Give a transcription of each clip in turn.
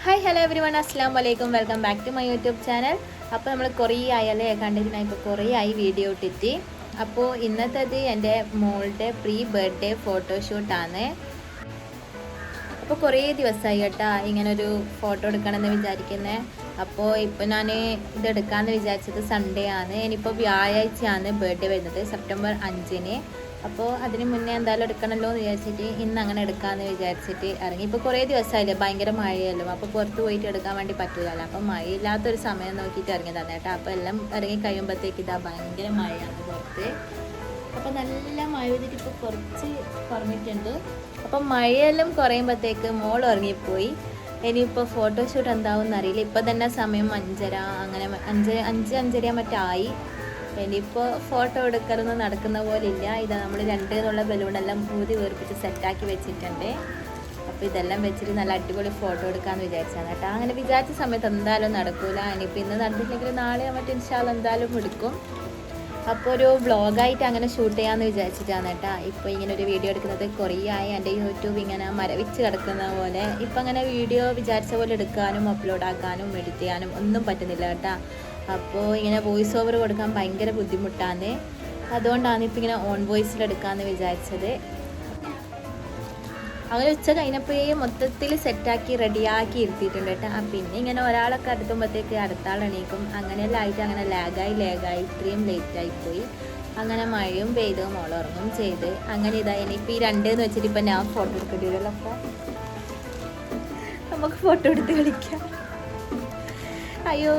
Hi hello every one അസ്സാം വലൈക്കും welcome back to my YouTube channel. അപ്പോൾ നമ്മൾ കുറേ ആയല്ലേ കണ്ടിട്ട് ഇപ്പോൾ കുറേ ആയി വീഡിയോ ഇട്ടിട്ട്. അപ്പോൾ ഇന്നത്തേത് എൻ്റെ മോളുടെ പ്രീ ബർത്ത്ഡേ ഫോട്ടോഷൂട്ടാണ്. അപ്പോൾ കുറേ ദിവസമായി കേട്ടോ ഇങ്ങനൊരു ഫോട്ടോ എടുക്കണമെന്ന് വിചാരിക്കുന്നത്. അപ്പോൾ ഇപ്പോൾ ഞാൻ ഇതെടുക്കാമെന്ന് വിചാരിച്ചത് സൺഡേ ആണ്. ഇനിയിപ്പോൾ വ്യാഴാഴ്ചയാണ് ബർത്ത്ഡേ വരുന്നത്, സെപ്റ്റംബർ 5-ന്. അപ്പോൾ അതിന് മുന്നേ എന്തായാലും എടുക്കണമല്ലോ എന്ന് വിചാരിച്ചിട്ട് ഇന്ന് അങ്ങനെ എടുക്കാമെന്ന് വിചാരിച്ചിട്ട് ഇറങ്ങി. ഇപ്പോൾ കുറേ ദിവസമായില്ലേ, ഭയങ്കര മഴയല്ലോ, അപ്പോൾ പുറത്ത് പോയിട്ട് എടുക്കാൻ വേണ്ടി പറ്റില്ലല്ലോ. അപ്പോൾ മഴയില്ലാത്തൊരു സമയം നോക്കിയിട്ട് ഇറങ്ങിയതാണ് കേട്ടോ. അപ്പോൾ എല്ലാം ഇറങ്ങി കഴിയുമ്പോഴത്തേക്ക് ഇതാ ഭയങ്കര മഴയാണ് പുറത്ത്. അപ്പോൾ നല്ല മഴ പെയ്തിട്ട് ഇപ്പോൾ കുറച്ച് കുറഞ്ഞിട്ടുണ്ട്. അപ്പം മഴയെല്ലാം കുറയുമ്പോഴത്തേക്ക് മോൾ ഇറങ്ങിപ്പോയി. ഇനിയിപ്പോൾ ഫോട്ടോഷൂട്ട് എന്താവും എന്നറിയില്ല. ഇപ്പോൾ തന്നെ സമയം 5:30 അങ്ങനെ 5:05 മറ്റായി. ഇനിയിപ്പോൾ ഫോട്ടോ എടുക്കലൊന്നും നടക്കുന്ന പോലെ ഇല്ല. ഇതാ നമ്മൾ 2 എന്നുള്ള ബലൂണെല്ലാം ഊതി വീർപ്പിച്ച് സെറ്റാക്കി വെച്ചിട്ടുണ്ട്. അപ്പോൾ ഇതെല്ലാം വെച്ചിട്ട് നല്ല അടിപൊളി ഫോട്ടോ എടുക്കാമെന്ന് വിചാരിച്ചാണ് കേട്ടോ. അങ്ങനെ വിചാരിച്ച സമയത്ത് എന്തായാലും നടക്കൂല. ഇനിയിപ്പോൾ ഇന്ന് നടന്നില്ലെങ്കിൽ നാളെ മറ്റേ ഇൻഷാല്ലാ എന്തായാലും എടുക്കും. അപ്പോൾ ഒരു വ്ളോഗായിട്ട് അങ്ങനെ ഷൂട്ട് ചെയ്യാമെന്ന് വിചാരിച്ചിട്ടാണ് കേട്ടോ ഇപ്പോൾ ഇങ്ങനെ ഒരു വീഡിയോ എടുക്കുന്നത്. കുറേ ആയി എൻ്റെ യൂട്യൂബ് ഇങ്ങനെ മരവിച്ച് കിടക്കുന്ന പോലെ. ഇപ്പം അങ്ങനെ വീഡിയോ വിചാരിച്ച പോലെ എടുക്കാനും അപ്ലോഡ് ആക്കാനും എഡിറ്റ് ചെയ്യാനും ഒന്നും പറ്റുന്നില്ല കേട്ടോ. അപ്പോൾ ഇങ്ങനെ വോയിസ് ഓവർ കൊടുക്കാൻ ഭയങ്കര ബുദ്ധിമുട്ടാണ്. അതുകൊണ്ടാണ് ഇപ്പോൾ ഇങ്ങനെ ഓൺ വോയിസിലെടുക്കാമെന്ന് വിചാരിച്ചത്. അങ്ങനെ ഉച്ച കഴിഞ്ഞപ്പോഴേ മൊത്തത്തിൽ സെറ്റാക്കി റെഡിയാക്കി ഇരുത്തിയിട്ടുണ്ട് കേട്ടോ. പിന്നെ ഇങ്ങനെ ഒരാളൊക്കെ അടുത്തുമ്പോഴത്തേക്ക് അടുത്ത ആൾ എണീക്കും. അങ്ങനെയെല്ലാം ആയിട്ട് അങ്ങനെ ലാഗായി ഇത്രയും ലേറ്റായിപ്പോയി. അങ്ങനെ മഴയും പെയ്ത് മോളുറങ്ങും ചെയ്ത് അങ്ങനെ ഇതാ ഇനിയിപ്പോൾ ഈ 2 എന്ന് വെച്ചിട്ട് ഇപ്പം ഞാൻ ഫോട്ടോ എടുക്കേണ്ടി വരുമല്ലോ. അപ്പോൾ നമുക്ക് ഫോട്ടോ എടുത്ത് കളിക്കാം. അയ്യോ,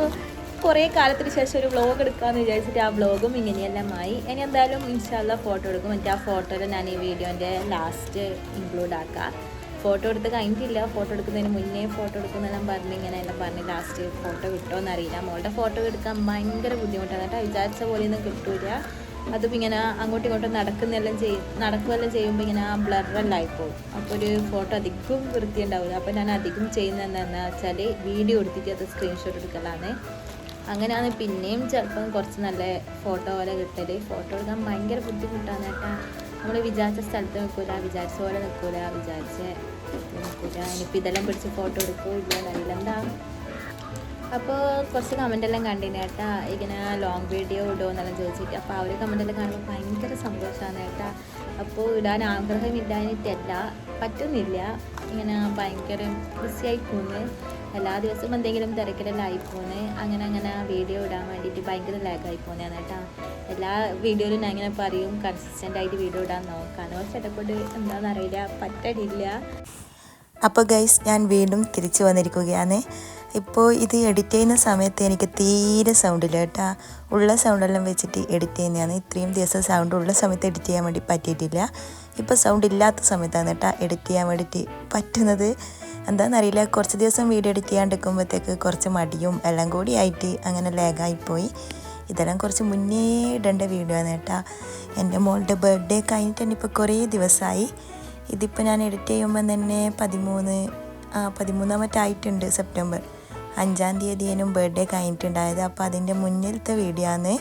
കുറേ കാലത്തിന് ശേഷം ഒരു വ്ളോഗ് എടുക്കാമെന്ന് വിചാരിച്ചിട്ട് ആ വ്ളോഗും ഇങ്ങനെയെല്ലാം ആയി. ഇനി എന്തായാലും ഇൻഷാല്ലാ ഫോട്ടോ എടുക്കും. എന്നിട്ട് ആ ഫോട്ടോയിൽ ഞാൻ ഈ വീഡിയോൻ്റെ ലാസ്റ്റ് ഇൻക്ലൂഡ് ആക്കാം. ഫോട്ടോ എടുത്ത് കഴിഞ്ഞിട്ടില്ല, ഫോട്ടോ എടുക്കുന്നതിന് മുന്നേ ഫോട്ടോ എടുക്കുന്നെല്ലാം പറഞ്ഞ് ഇങ്ങനെയെല്ലാം പറഞ്ഞ് ലാസ്റ്റ് ഫോട്ടോ കിട്ടുമോയെന്നറിയില്ല. മോളുടെ ഫോട്ടോ എടുക്കാൻ ഭയങ്കര ബുദ്ധിമുട്ടാണ് കേട്ടോ. വിചാരിച്ച പോലെയൊന്നും കിട്ടൂല. അതും ഇങ്ങനെ അങ്ങോട്ടും ഇങ്ങോട്ടും നടക്കുകയെല്ലാം ചെയ്യുമ്പോൾ ഇങ്ങനെ ആ ബ്ലറെല്ലാം ആയിപ്പോവും. അപ്പോൾ ഒരു ഫോട്ടോ അധികം വൃത്തി ഉണ്ടാവില്ല. അപ്പോൾ ഞാൻ അധികം ചെയ്യുന്നത് എന്താണെന്ന് വെച്ചാൽ വീഡിയോ എടുത്തിട്ട് അത് സ്ക്രീൻഷോട്ട് എടുക്കലാണ്. അങ്ങനെയാണ് പിന്നെയും ചിലപ്പം കുറച്ച് നല്ല ഫോട്ടോ പോലെ കിട്ടല്. ഫോട്ടോ എടുക്കാൻ ഭയങ്കര ബുദ്ധിമുട്ടാണ് കേട്ടോ. നമ്മൾ വിചാരിച്ച സ്ഥലത്ത് നിൽക്കില്ല, വിചാരിച്ച പോലെ നിൽക്കില്ല. ഇനിയിപ്പോൾ ഇതെല്ലാം പിടിച്ച് ഫോട്ടോ എടുക്കുമോ ഇല്ല അറിയില്ല എന്താ. അപ്പോൾ കുറച്ച് കമൻറ്റെല്ലാം കണ്ടിന് കേട്ടോ, ഇങ്ങനെ ലോങ് വീഡിയോ ഇടുമോ എന്നെല്ലാം ചോദിച്ചിട്ട്. അപ്പോൾ ആ ഒരു കമൻറ്റെല്ലാം കാണുമ്പോൾ ഭയങ്കര സന്തോഷമാണ് കേട്ടോ. അപ്പോൾ ഇടാൻ ആഗ്രഹമില്ലാഞ്ഞിട്ടല്ല, പറ്റുന്നില്ല. ഇങ്ങനെ ഭയങ്കര ബിസിയായി പോകുന്നു. എല്ലാ ദിവസവും എന്തെങ്കിലും തിരക്കിലെല്ലാം ആയിപ്പോന്ന്. അങ്ങനെ വീഡിയോ ഇടാൻ വേണ്ടിയിട്ട് ഭയങ്കര ലാഗായി പോകുന്നതാണ് കേട്ടോ. എല്ലാ വീഡിയോയിലും ഞാൻ ഇങ്ങനെ പറയും കൺസിസ്റ്റൻ്റായിട്ട് വീഡിയോ ഇടാൻ നോക്കാനോ, ചേട്ടക്കൊണ്ട് എന്താണെന്നറിയില്ല, പറ്റണില്ല. അപ്പോൾ ഗൈസ്, ഞാൻ വീണ്ടും തിരിച്ചു വന്നിരിക്കുകയാണ്. ഇപ്പോൾ ഇത് എഡിറ്റ് ചെയ്യുന്ന സമയത്ത് എനിക്ക് തീരെ സൗണ്ടില്ല കേട്ടോ. ഉള്ള സൗണ്ടെല്ലാം വെച്ചിട്ട് എഡിറ്റ് ചെയ്യുന്നതാണ്. ഇത്രയും ദിവസം സൗണ്ട് ഉള്ള സമയത്ത് എഡിറ്റ് ചെയ്യാൻ വേണ്ടി പറ്റിയിട്ടില്ല. ഇപ്പോൾ സൗണ്ട് ഇല്ലാത്ത സമയത്താണ് കേട്ടോ എഡിറ്റ് ചെയ്യാൻ വേണ്ടിയിട്ട് പറ്റുന്നത്. എന്താണെന്നറിയില്ല, കുറച്ച് ദിവസം വീഡിയോ എഡിറ്റ് ചെയ്യാണ്ടിരിക്കുമ്പോഴത്തേക്ക് കുറച്ച് മടിയും എല്ലാം കൂടി ആയിട്ട് അങ്ങനെ ലാഗായിപ്പോയി. ഇതെല്ലാം കുറച്ച് മുന്നേ ഇടേണ്ട വീഡിയോ ആണ് കേട്ടോ. എൻ്റെ മോളുടെ ബർത്ത്ഡേ കഴിഞ്ഞിട്ട് തന്നെ ഇപ്പോൾ കുറേ ദിവസമായി. ഇതിപ്പോൾ ഞാൻ എഡിറ്റ് ചെയ്യുമ്പോൾ തന്നെ 13 സെപ്റ്റംബർ 5-ാം തീയതിയേനും ബർത്ത്ഡേ കഴിഞ്ഞിട്ടുണ്ടായത്. അപ്പോൾ അതിൻ്റെ മുന്നിലത്തെ വീഡിയോ ആണ്.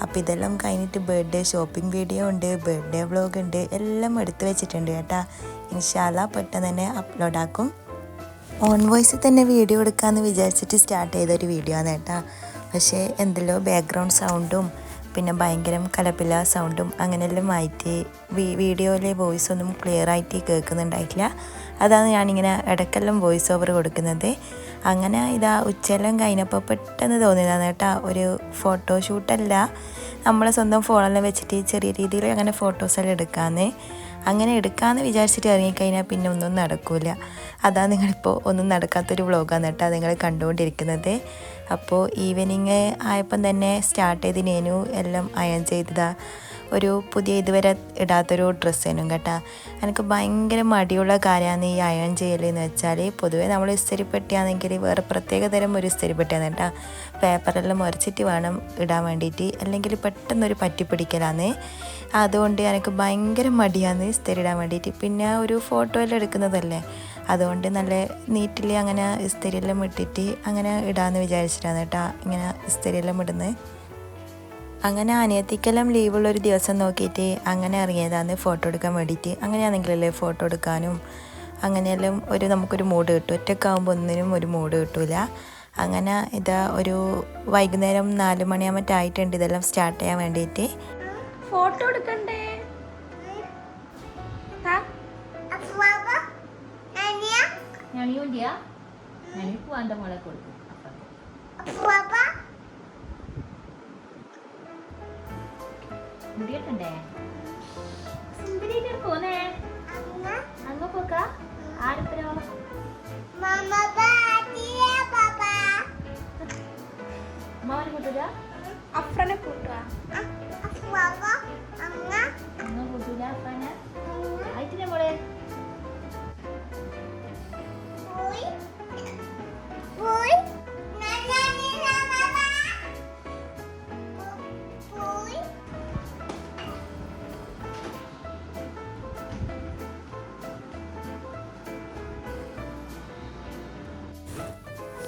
അപ്പോൾ ഇതെല്ലാം കഴിഞ്ഞിട്ട് ബർത്ത്ഡേ ഷോപ്പിംഗ് വീഡിയോ ഉണ്ട്, ബർത്ത്ഡേ വ്ളോഗ് ഉണ്ട്, എല്ലാം എടുത്ത് വെച്ചിട്ടുണ്ട് കേട്ടോ. ഇൻഷാല്ലാ പെട്ടെന്ന് തന്നെ അപ്ലോഡ് ആക്കും. ഓൺ വോയിസിൽ തന്നെ വീഡിയോ എടുക്കാമെന്ന് വിചാരിച്ചിട്ട് സ്റ്റാർട്ട് ചെയ്തൊരു വീഡിയോ ആണ് കേട്ടോ. പക്ഷേ എന്തെല്ലോ ബാക്ക്ഗ്രൗണ്ട് സൗണ്ടും പിന്നെ ഭയങ്കര കലപില സൗണ്ടും അങ്ങനെയെല്ലാം ആയിട്ട് വീഡിയോയിലെ വോയിസ് ഒന്നും ക്ലിയർ ആയിട്ട് കേൾക്കുന്നുണ്ടായിട്ടില്ല. അതാണ് ഞാനിങ്ങനെ ഇടയ്ക്കെല്ലാം വോയിസ് ഓവർ കൊടുക്കുന്നത്. അങ്ങനെ ഇതാ ഉച്ചയെല്ലാം കഴിഞ്ഞപ്പോൾ പെട്ടെന്ന് തോന്നിയതാണ് കേട്ടോ, ഒരു ഫോട്ടോഷൂട്ടല്ല, നമ്മളെ സ്വന്തം ഫോണെല്ലാം വെച്ചിട്ട് ചെറിയ രീതിയിൽ അങ്ങനെ ഫോട്ടോസെല്ലാം അങ്ങനെ എടുക്കാമെന്ന് വിചാരിച്ചിട്ട് ഇറങ്ങിക്കഴിഞ്ഞാൽ പിന്നെ ഒന്നും നടക്കില്ല. അതാണ് നിങ്ങളിപ്പോൾ ഒന്നും നടക്കാത്തൊരു വ്ളോഗാണ് കേട്ടോ നിങ്ങൾ കണ്ടുകൊണ്ടിരിക്കുന്നത്. അപ്പോൾ ഈവനിങ് ആയപ്പം തന്നെ സ്റ്റാർട്ട് ചെയ്ത് നേനു എല്ലാം അയൺ ചെയ്തതാ. ഒരു പുതിയ ഇതുവരെ ഇടാത്തൊരു ഡ്രസ്സേനും കേട്ടോ. എനിക്ക് ഭയങ്കര മടിയുള്ള കാര്യമാണ് ഈ അയൺ ചെയ്യലെന്ന് വെച്ചാൽ. പൊതുവേ നമ്മൾ ഇസ്തിരിപ്പെട്ടിയാണെങ്കിൽ വേറെ പ്രത്യേക തരം ഒരു ഇസ്തിരിപ്പെട്ടിയാണ് കേട്ടോ. പേപ്പറെല്ലാം മുറിച്ചിട്ട് വേണം ഇടാൻ വേണ്ടിയിട്ട്, അല്ലെങ്കിൽ പെട്ടെന്നൊരു പറ്റിപ്പിടിക്കലാണ്. അതുകൊണ്ട് എനിക്ക് ഭയങ്കര മടിയാണ് ഇസ്തിരി ഇടാൻ വേണ്ടിയിട്ട്. പിന്നെ ഒരു ഫോട്ടോ എല്ലാം എടുക്കുന്നതല്ലേ, അതുകൊണ്ട് നല്ല നീറ്റിൽ അങ്ങനെ ഇസ്തിരിയെല്ലാം ഇട്ടിട്ട് അങ്ങനെ ഇടാമെന്ന് വിചാരിച്ചിട്ടാണ് കേട്ടോ ഇങ്ങനെ ഇസ്തിരിയെല്ലാം ഇടുന്നത്. അങ്ങനെ അനിയത്തിക്കെല്ലാം ലീവുള്ളൊരു ദിവസം നോക്കിയിട്ട് അങ്ങനെ ഇറങ്ങിയതാണ് ഫോട്ടോ എടുക്കാൻ വേണ്ടിയിട്ട്. അങ്ങനെയാണെങ്കിലല്ലേ ഫോട്ടോ എടുക്കാനും അങ്ങനെയെല്ലാം നമുക്കൊരു മൂഡ് കിട്ടും. ഒറ്റക്കാവുമ്പോൾ ഒന്നിനും ഒരു മൂഡ് കിട്ടില്ല. അങ്ങനെ ഇതാ ഒരു വൈകുന്നേരം 4 മണിയാകുമ്പോൾ ആയിട്ടുണ്ട് ഇതെല്ലാം സ്റ്റാർട്ട് ചെയ്യാൻ വേണ്ടിയിട്ട്. ഫോട്ടോ എടുക്കണ്ടേ? പോവാൻ്റെ മോളെ കൊടുക്കും. മുടിയട്ടണ്ടേ? സുന്ദരിയിട്ട് പോന്നേ അങ്ങ് പോക്ക ആരപ്പരോ മോനെ കൂട്ടുക അഫ്രനെ കൂട്ടുക അങ്ങ് കൂട്ടൂല അപ്പനെ ആയിട്ടില്ല മോളെ.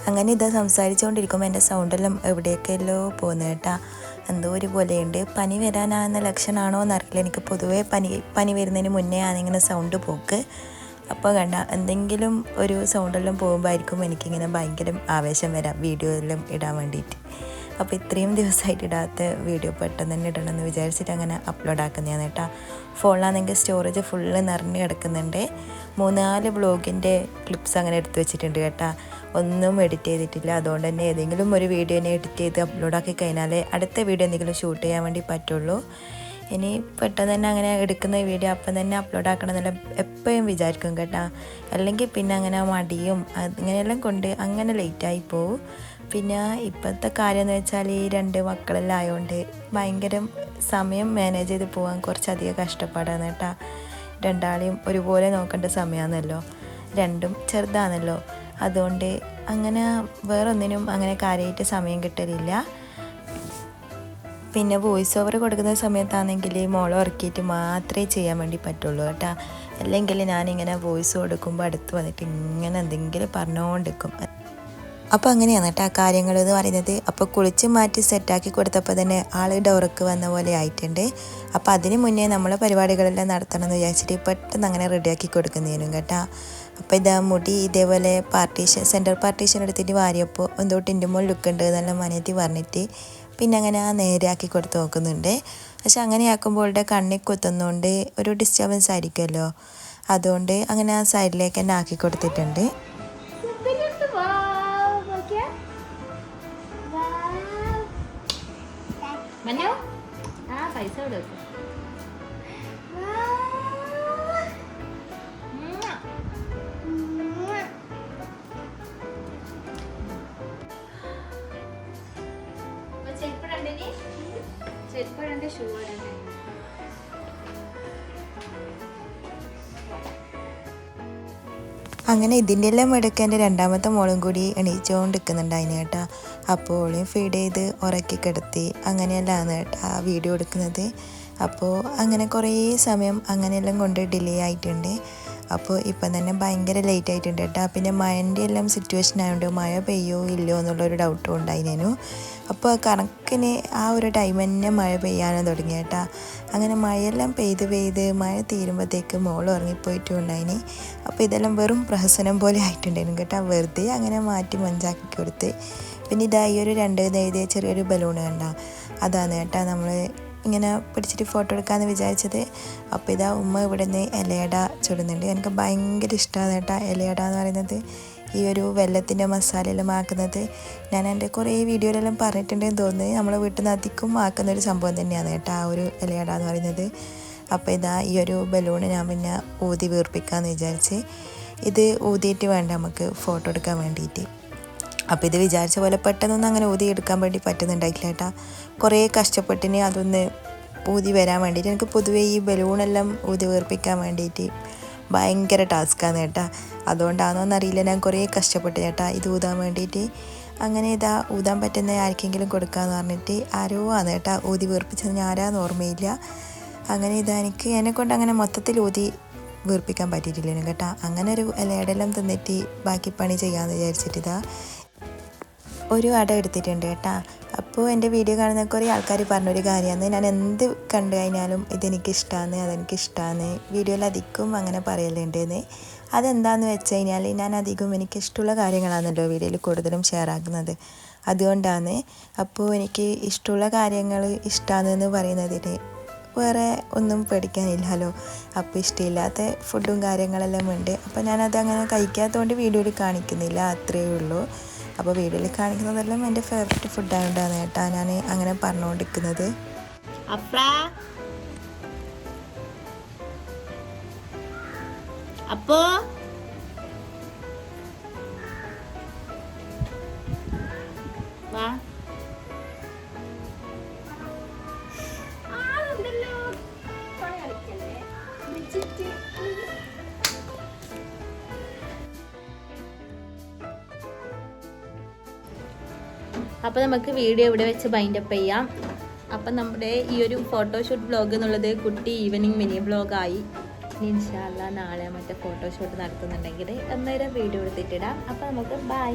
അങ്ങനെ ഇതാ സംസാരിച്ചുകൊണ്ടിരിക്കുമ്പോൾ എൻ്റെ സൗണ്ടെല്ലാം എവിടെയൊക്കെയല്ലോ പോകുന്നത് കേട്ടാ. എന്തോ ഒരു പോലെയുണ്ട്. പനി വരാനാകുന്ന ലക്ഷണമാണോ എന്നറിയില്ല. എനിക്ക് പൊതുവേ പനി വരുന്നതിന് മുന്നേ ആണിങ്ങനെ സൗണ്ട് പോക്ക്. അപ്പോൾ കണ്ട എന്തെങ്കിലും ഒരു സൗണ്ടെല്ലാം പോകുമ്പോൾ ആയിരിക്കും എനിക്കിങ്ങനെ ഭയങ്കര ആവേശം വരാം വീഡിയോ എല്ലാം ഇടാൻ വേണ്ടിയിട്ട്. അപ്പോൾ ഇത്രയും ദിവസമായിട്ട് ഇടാത്ത വീഡിയോ പെട്ടെന്ന് തന്നെ ഇടണമെന്ന് വിചാരിച്ചിട്ട് അങ്ങനെ അപ്ലോഡ് ആക്കുന്നതാണ് കേട്ടോ. ഫോണിലാണെങ്കിൽ സ്റ്റോറേജ് ഫുള്ള് നിറഞ്ഞ് കിടക്കുന്നുണ്ട്. 3-4 വ്ളോഗിൻ്റെ ക്ലിപ്സ് അങ്ങനെ എടുത്ത് വെച്ചിട്ടുണ്ട് കേട്ടോ. ഒന്നും എഡിറ്റ് ചെയ്തിട്ടില്ല. അതുകൊണ്ട് തന്നെ ഏതെങ്കിലും ഒരു വീഡിയോനെ എഡിറ്റ് ചെയ്ത് അപ്ലോഡാക്കി കഴിഞ്ഞാലേ അടുത്ത വീഡിയോ എന്തെങ്കിലും ഷൂട്ട് ചെയ്യാൻ വേണ്ടി പറ്റുള്ളൂ. ഇനി പെട്ടെന്ന് തന്നെ അങ്ങനെ എടുക്കുന്ന വീഡിയോ അപ്പം തന്നെ അപ്ലോഡ് ആക്കണമെന്നല്ല എപ്പോഴും വിചാരിക്കും കേട്ടോ. അല്ലെങ്കിൽ പിന്നെ അങ്ങനെ മടിയും അങ്ങനെയെല്ലാം കൊണ്ട് അങ്ങനെ ലേറ്റായി പോവും. പിന്നെ ഇപ്പോഴത്തെ കാര്യം എന്ന് വെച്ചാൽ ഈ 2 മക്കളെല്ലാം ആയതുകൊണ്ട് ഭയങ്കര സമയം മാനേജ് ചെയ്ത് പോകാൻ കുറച്ചധികം കഷ്ടപ്പാടാണ് കേട്ടോ. 2 ആളെയും ഒരുപോലെ നോക്കേണ്ട സമയമാണല്ലോ, 2ഉം ചെറുതാണല്ലോ. അതുകൊണ്ട് അങ്ങനെ വേറൊന്നിനും അങ്ങനെ കാര്യമായിട്ട് സമയം കിട്ടലില്ല. പിന്നെ വോയിസ് ഓവർ കൊടുക്കുന്ന സമയത്താണെങ്കിൽ മോളെ ഉറക്കിയിട്ട് മാത്രമേ ചെയ്യാൻ വേണ്ടി പറ്റുള്ളൂ കേട്ടോ. അല്ലെങ്കിൽ ഞാനിങ്ങനെ വോയിസ് കൊടുക്കുമ്പോൾ അടുത്ത് വന്നിട്ട് ഇങ്ങനെ എന്തെങ്കിലും പറഞ്ഞുകൊണ്ടിരിക്കും. അപ്പോൾ അങ്ങനെയാണ് കേട്ടോ കാര്യങ്ങൾ എന്ന് പറയുന്നത്. അപ്പോൾ കുളിച്ച് മാറ്റി സെറ്റാക്കി കൊടുത്തപ്പോൾ തന്നെ ആളുടെ ഉറക്ക് വന്ന പോലെ ആയിട്ടുണ്ട്. അപ്പോൾ അതിന് മുന്നേ നമ്മളെ പരിപാടികളെല്ലാം നടത്തണം എന്ന് വിചാരിച്ചിട്ട് പെട്ടെന്ന് അങ്ങനെ റെഡിയാക്കി കൊടുക്കുന്നതിനും കേട്ടോ. അപ്പോൾ ഇതാ മുടി ഇതേപോലെ സെൻറ്റർ പാർട്ടീഷൻ എടുത്തിട്ട് വാരിയപ്പോൾ എന്തോ ടിൻ്റെ ലുക്ക് ഉണ്ട് എന്നെല്ലാം മനേത്തി പറഞ്ഞിട്ട് പിന്നെ അങ്ങനെ നേരെയാക്കി കൊടുത്ത് നോക്കുന്നുണ്ട്. പക്ഷെ അങ്ങനെ ആക്കുമ്പോൾ കണ്ണിൽ കുത്തുന്നതുകൊണ്ട് ഒരു ഡിസ്റ്റർബൻസ് ആയിരിക്കുമല്ലോ. അതുകൊണ്ട് അങ്ങനെ ആ സൈഡിലേക്ക് തന്നെ ആക്കി കൊടുത്തിട്ടുണ്ട്. മനോ ആ പൈസ കൊടുക്കും. ചെരുപ്പടണ്ടേ ഷൂ ഇടണ്ടേ? അങ്ങനെ ഇതിൻ്റെ എല്ലാം ഇടയ്ക്ക് എൻ്റെ 2ാമത്തെ മോളും കൂടി എണീച്ചുകൊണ്ടിരിക്കുന്നുണ്ടായിന് കേട്ടോ. അപ്പോൾ ഓളെയും ഫീഡ് ചെയ്ത് ഉറക്കി കിടത്തി അങ്ങനെയെല്ലാം കേട്ടോ വീഡിയോ എടുക്കുന്നത്. അപ്പോൾ അങ്ങനെ കുറേ സമയം അങ്ങനെയെല്ലാം കൊണ്ട് ഡിലേ ആയിട്ടുണ്ട്. അപ്പോൾ ഇപ്പം തന്നെ ഭയങ്കര ലേറ്റ് ആയിട്ടുണ്ട് കേട്ടോ. പിന്നെ മഴൻ്റെ എല്ലാം സിറ്റുവേഷൻ ആയതുകൊണ്ട് മഴ പെയ്യോ ഇല്ലയോ എന്നുള്ളൊരു ഡൗട്ടും ഉണ്ടായിരുന്നു. അപ്പോൾ കണക്കിന് ആ ഒരു ടൈം തന്നെ മഴ പെയ്യാനും തുടങ്ങി കേട്ടോ. അങ്ങനെ മഴയെല്ലാം പെയ്ത് മഴ തീരുമ്പോഴത്തേക്ക് മോൾ ഉറങ്ങിപ്പോയിട്ടും ഉണ്ടായിന്. അപ്പോൾ ഇതെല്ലാം വെറും പ്രഹസനം പോലെ ആയിട്ടുണ്ടായിരുന്നു കേട്ടോ. വെറുതെ അങ്ങനെ മാറ്റി മഞ്ചാക്കി കൊടുത്ത്. പിന്നെ ഇതായി ഒരു 2 എഴുതിയ ചെറിയൊരു ബലൂൺ കണ്ട അതാണ് കേട്ടോ നമ്മൾ ഇങ്ങനെ പിടിച്ചിട്ട് ഫോട്ടോ എടുക്കാമെന്ന് വിചാരിച്ചത്. അപ്പോൾ ഇതാ ഉമ്മ ഇവിടെ നിന്ന് ഇലയട ചുടുന്നുണ്ട്. എനിക്ക് ഭയങ്കര ഇഷ്ടമാണ് കേട്ടോ ഇലയട എന്ന് പറയുന്നത്. ഈ ഒരു വെല്ലത്തിൻ്റെ മസാലയെല്ലാം ആക്കുന്നത് ഞാൻ എൻ്റെ കുറേ വീഡിയോയിലെല്ലാം പറഞ്ഞിട്ടുണ്ടെന്ന് തോന്നുന്നത്. നമ്മളെ വീട്ടിൽ നിന്ന് അധികം ആക്കുന്നൊരു സംഭവം തന്നെയാണ് കേട്ടോ ആ ഒരു ഇലയട എന്ന് പറയുന്നത്. അപ്പോൾ ഇതാ ഈ ഒരു ബലൂണ് ഞാൻ പിന്നെ ഊതി വീർപ്പിക്കാമെന്ന് വിചാരിച്ച്. ഇത് ഊതിയിട്ട് വേണ്ട നമുക്ക് ഫോട്ടോ എടുക്കാൻ വേണ്ടിയിട്ട്. അപ്പോൾ ഇത് വിചാരിച്ച പോലെ പെട്ടെന്നൊന്നും അങ്ങനെ ഊതി എടുക്കാൻ വേണ്ടി പറ്റുന്നുണ്ടായിട്ടില്ല കേട്ടോ. കുറേ കഷ്ടപ്പെട്ടിന് അതൊന്ന് ഊതി വരാൻ വേണ്ടിയിട്ട്. എനിക്ക് പൊതുവേ ഈ ബലൂണെല്ലാം ഊതി വീർപ്പിക്കാൻ വേണ്ടിയിട്ട് ഭയങ്കര ടാസ്ക്കാണ് കേട്ടോ. അതുകൊണ്ടാണോന്നറിയില്ല ഞാൻ കുറേ കഷ്ടപ്പെട്ടു ചേട്ടാ ഇത് ഊതാൻ വേണ്ടിയിട്ട്. അങ്ങനെ ഇതാ ഊതാൻ പറ്റുന്ന ആർക്കെങ്കിലും കൊടുക്കാമെന്ന് പറഞ്ഞിട്ട് ആരോ ആണ് കേട്ടോ ഊതി വീർപ്പിച്ചത്. ഞാൻ ആരാന്ന് ഓർമ്മയില്ല. അങ്ങനെ ഇതാ എന്നെക്കൊണ്ട് അങ്ങനെ മൊത്തത്തിൽ ഊതി വീർപ്പിക്കാൻ പറ്റിയിട്ടില്ലേനു കേട്ടോ. അങ്ങനെ ഒരു ഇലയടെല്ലാം തിന്നിട്ട് ബാക്കി പണി ചെയ്യാമെന്ന് വിചാരിച്ചിട്ടിതാ ഒരു അട എടുത്തിട്ടുണ്ട് കേട്ടോ. അപ്പോൾ എൻ്റെ വീഡിയോ കാണുന്ന കുറേ ആൾക്കാർ പറഞ്ഞൊരു കാര്യമാണ്, ഞാൻ എന്ത് കണ്ടു കഴിഞ്ഞാലും ഇതെനിക്കിഷ്ടമാണ് അതെനിക്കിഷ്ടമാണ് വീഡിയോയിൽ അധികം അങ്ങനെ പറയലുണ്ടെന്ന്. അതെന്താണെന്ന് വെച്ച് കഴിഞ്ഞാൽ ഞാൻ അധികം എനിക്കിഷ്ടമുള്ള കാര്യങ്ങളാണല്ലോ വീഡിയോയിൽ കൂടുതലും ഷെയർ ആക്കുന്നത്. അതുകൊണ്ടാണ്. അപ്പോൾ എനിക്ക് ഇഷ്ടമുള്ള കാര്യങ്ങൾ ഇഷ്ടമാണെന്ന് പറയുന്നതിന് വേറെ ഒന്നും പേടിക്കാനില്ലല്ലോ. അപ്പോൾ ഇഷ്ടമില്ലാത്ത ഫുഡും കാര്യങ്ങളെല്ലാം ഉണ്ട്. അപ്പോൾ ഞാനത് അങ്ങനെ കഴിക്കാത്തതുകൊണ്ട് വീഡിയോയിൽ കാണിക്കുന്നില്ല, അത്രയേ ഉള്ളൂ. അപ്പോൾ വീഡിയോയിൽ കാണിക്കുന്നതെല്ലാം എൻ്റെ ഫേവറേറ്റ് ഫുഡായതുകൊണ്ടാണ് കേട്ടോ ഞാൻ അങ്ങനെ പറഞ്ഞുകൊണ്ടിരിക്കുന്നത്. അപ്പോ വാ അപ്പോൾ നമുക്ക് വീഡിയോ ഇവിടെ വെച്ച് ബൈൻഡപ്പ് ചെയ്യാം. അപ്പം നമ്മുടെ ഈ ഒരു ഫോട്ടോഷൂട്ട് വ്ളോഗ് എന്നുള്ളത് കുട്ടി ഈവനിങ് മിനി വ്ളോഗായി. ഇൻഷാ അല്ലാ നാളെ മറ്റേ ഫോട്ടോഷൂട്ട് നടത്തുന്നുണ്ടെങ്കിൽ അന്നേരം വീഡിയോ എടുത്തിട്ടിടാം. അപ്പോൾ നമുക്ക് ബൈ.